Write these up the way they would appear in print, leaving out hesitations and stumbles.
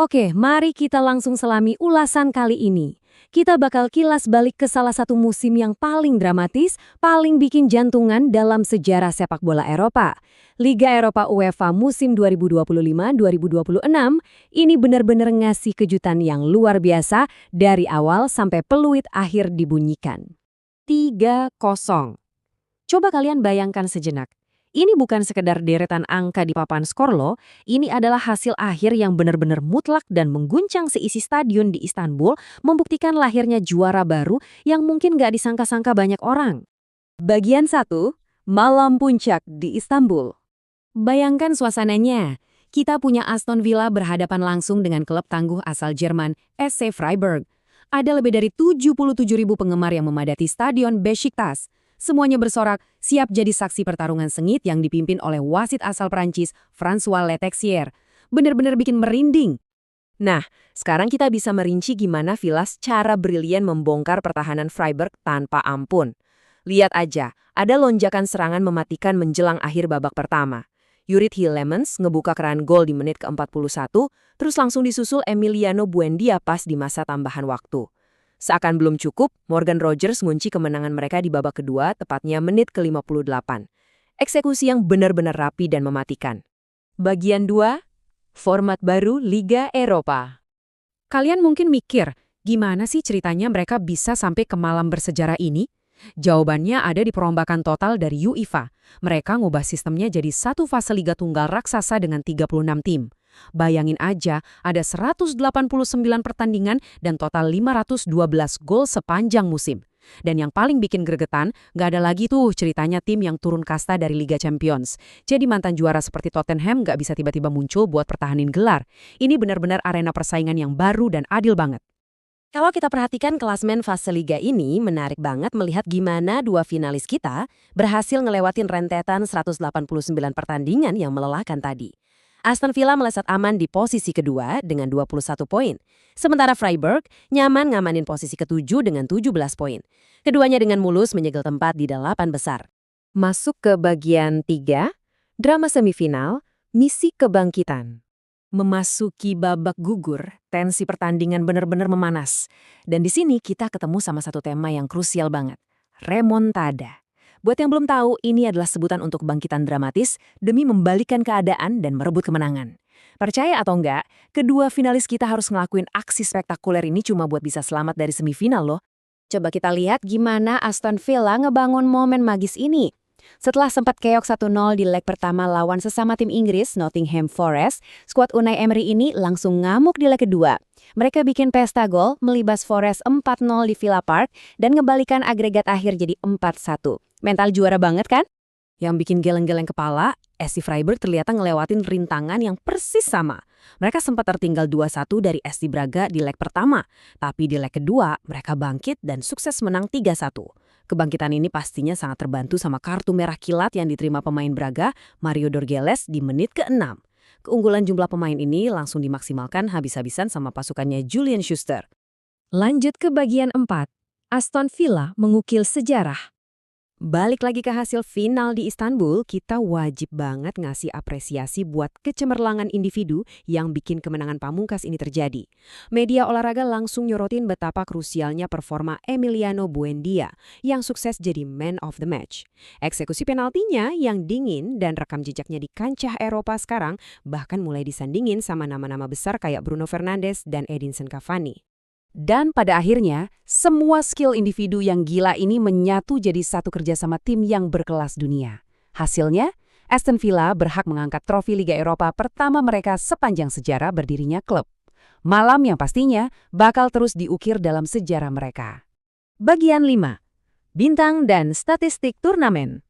Oke, mari kita langsung selami ulasan kali ini. Kita bakal kilas balik ke salah satu musim yang paling dramatis, paling bikin jantungan dalam sejarah sepak bola Eropa. Liga Eropa UEFA musim 2025-2026 ini benar-benar ngasih kejutan yang luar biasa dari awal sampai peluit akhir dibunyikan. 3-0. Coba kalian bayangkan sejenak. Ini bukan sekedar deretan angka di papan skor loh, ini adalah hasil akhir yang benar-benar mutlak dan mengguncang seisi stadion di Istanbul, membuktikan lahirnya juara baru yang mungkin gak disangka-sangka banyak orang. Bagian 1, Malam Puncak di Istanbul. Bayangkan suasananya, kita punya Aston Villa berhadapan langsung dengan klub tangguh asal Jerman, SC Freiburg. Ada lebih dari 77.000 penggemar yang memadati stadion Besiktas. Semuanya bersorak, siap jadi saksi pertarungan sengit yang dipimpin oleh wasit asal Prancis, François Letexier. Bener-bener bikin merinding. Nah, sekarang kita bisa merinci gimana Villa secara brilian membongkar pertahanan Freiburg tanpa ampun. Lihat aja, ada lonjakan serangan mematikan menjelang akhir babak pertama. Yurit Tielemans ngebuka keran gol di menit ke-41, terus langsung disusul Emiliano Buendia pas di masa tambahan waktu. Seakan belum cukup, Morgan Rogers ngunci kemenangan mereka di babak kedua, tepatnya menit ke-58. Eksekusi yang benar-benar rapi dan mematikan. Bagian 2, format baru Liga Eropa. Kalian mungkin mikir, gimana sih ceritanya mereka bisa sampai ke malam bersejarah ini? Jawabannya ada di perombakan total dari UEFA. Mereka ngubah sistemnya jadi satu fase Liga Tunggal raksasa dengan 36 tim. Bayangin aja, ada 189 pertandingan dan total 512 gol sepanjang musim. Dan yang paling bikin gregetan, gak ada lagi tuh ceritanya tim yang turun kasta dari Liga Champions. Jadi mantan juara seperti Tottenham gak bisa tiba-tiba muncul buat pertahanin gelar. Ini benar-benar arena persaingan yang baru dan adil banget. Kalau kita perhatikan klasemen fase Liga ini, menarik banget melihat gimana dua finalis kita berhasil ngelewatin rentetan 189 pertandingan yang melelahkan tadi. Aston Villa melesat aman di posisi kedua dengan 21 poin. Sementara Freiburg nyaman ngamanin posisi ketujuh dengan 17 poin. Keduanya dengan mulus menyegel tempat di 8 besar. Masuk ke bagian 3, drama semifinal, misi kebangkitan. Memasuki babak gugur, tensi pertandingan benar-benar memanas. Dan di sini kita ketemu sama satu tema yang krusial banget, remontada. Buat yang belum tahu, ini adalah sebutan untuk kebangkitan dramatis demi membalikan keadaan dan merebut kemenangan. Percaya atau enggak, kedua finalis kita harus ngelakuin aksi spektakuler ini cuma buat bisa selamat dari semifinal loh. Coba kita lihat gimana Aston Villa ngebangun momen magis ini. Setelah sempat keok 1-0 di leg pertama lawan sesama tim Inggris, Nottingham Forest, skuad Unai Emery ini langsung ngamuk di leg kedua. Mereka bikin pesta gol, melibas Forest 4-0 di Villa Park, dan ngebalikan agregat akhir jadi 4-1. Mental juara banget kan? Yang bikin geleng-geleng kepala, SC Freiburg ternyata ngelewatin rintangan yang persis sama. Mereka sempat tertinggal 2-1 dari SC Braga di leg pertama, tapi di leg kedua mereka bangkit dan sukses menang 3-1. Kebangkitan ini pastinya sangat terbantu sama kartu merah kilat yang diterima pemain Braga, Mario Dorgeles, di menit ke-6. Keunggulan jumlah pemain ini langsung dimaksimalkan habis-habisan sama pasukannya Julian Schuster. Lanjut ke bagian 4. Aston Villa mengukir sejarah. Balik lagi ke hasil final di Istanbul, kita wajib banget ngasih apresiasi buat kecemerlangan individu yang bikin kemenangan pamungkas ini terjadi. Media olahraga langsung nyorotin betapa krusialnya performa Emiliano Buendia yang sukses jadi man of the match. Eksekusi penaltinya yang dingin dan rekam jejaknya di kancah Eropa sekarang bahkan mulai disandingin sama nama-nama besar kayak Bruno Fernandes dan Edinson Cavani. Dan pada akhirnya, semua skill individu yang gila ini menyatu jadi satu kerjasama tim yang berkelas dunia. Hasilnya, Aston Villa berhak mengangkat trofi Liga Eropa pertama mereka sepanjang sejarah berdirinya klub. Malam yang pastinya bakal terus diukir dalam sejarah mereka. Bagian 5. Bintang dan statistik turnamen.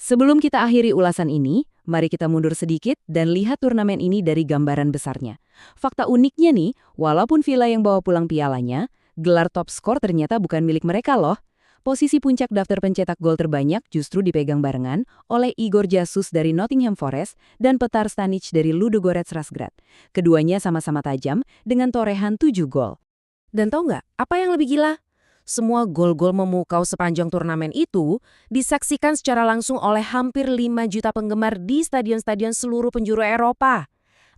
Sebelum kita akhiri ulasan ini, mari kita mundur sedikit dan lihat turnamen ini dari gambaran besarnya. Fakta uniknya nih, walaupun Villa yang bawa pulang pialanya, gelar top skor ternyata bukan milik mereka loh. Posisi puncak daftar pencetak gol terbanyak justru dipegang barengan oleh Igor Jesus dari Nottingham Forest dan Petar Stanic dari Ludogorets Razgrad. Keduanya sama-sama tajam dengan torehan 7 gol. Dan tau nggak, apa yang lebih gila? Semua gol-gol memukau sepanjang turnamen itu disaksikan secara langsung oleh hampir 5 juta penggemar di stadion-stadion seluruh penjuru Eropa.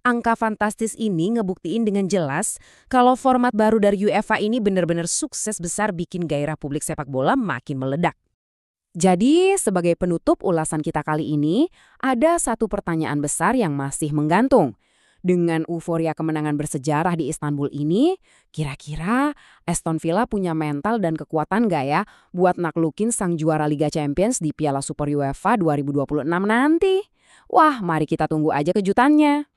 Angka fantastis ini ngebuktiin dengan jelas kalau format baru dari UEFA ini benar-benar sukses besar bikin gairah publik sepak bola makin meledak. Jadi, sebagai penutup ulasan kita kali ini, ada satu pertanyaan besar yang masih menggantung. Dengan euforia kemenangan bersejarah di Istanbul ini, kira-kira Aston Villa punya mental dan kekuatan nggak ya buat naklukin sang juara Liga Champions di Piala Super UEFA 2026 nanti? Wah, mari kita tunggu aja kejutannya.